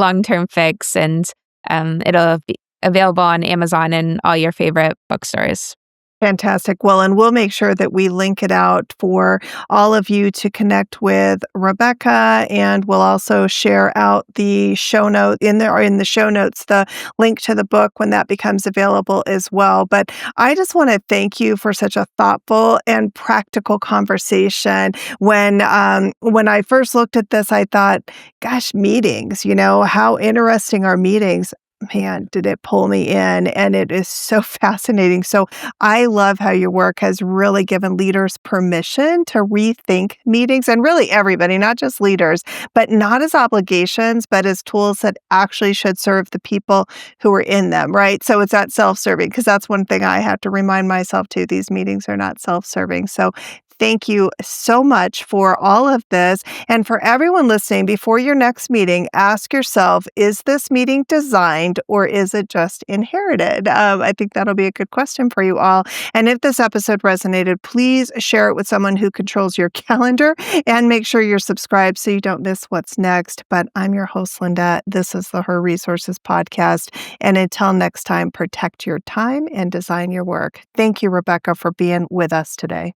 fix, and it'll be available on Amazon and all your favorite bookstores. Fantastic. Well, and we'll make sure that we link it out for all of you to connect with Rebecca, and we'll also share out the show note in the show notes, the link to the book when that becomes available as well. But I just want to thank you for such a thoughtful and practical conversation. When I first looked at this, I thought, gosh, meetings, how interesting are meetings? Man, did it pull me in, and it is so fascinating. So I love how your work has really given leaders permission to rethink meetings, and really everybody, not just leaders, but not as obligations, but as tools that actually should serve the people who are in them, right? So it's not self-serving, because that's one thing I have to remind myself too. These meetings are not self-serving. So thank you so much for all of this. And for everyone listening, before your next meeting, ask yourself, is this meeting designed or is it just inherited? I think that'll be a good question for you all. And if this episode resonated, please share it with someone who controls your calendar, and make sure you're subscribed so you don't miss what's next. But I'm your host, Linda. This is the Her Resources Podcast. And until next time, protect your time and design your work. Thank you, Rebecca, for being with us today.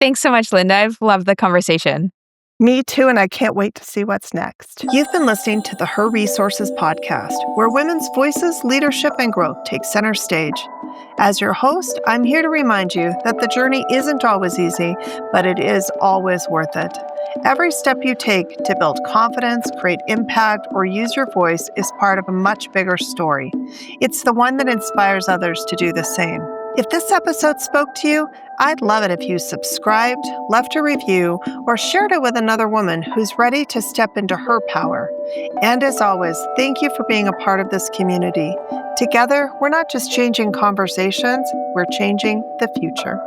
Thanks so much, Linda. I've loved the conversation. Me too, and I can't wait to see what's next. You've been listening to the Her Resources podcast, where women's voices, leadership, and growth take center stage. As your host, I'm here to remind you that the journey isn't always easy, but it is always worth it. Every step you take to build confidence, create impact, or use your voice is part of a much bigger story. It's the one that inspires others to do the same. If this episode spoke to you, I'd love it if you subscribed, left a review, or shared it with another woman who's ready to step into her power. And as always, thank you for being a part of this community. Together, we're not just changing conversations, we're changing the future.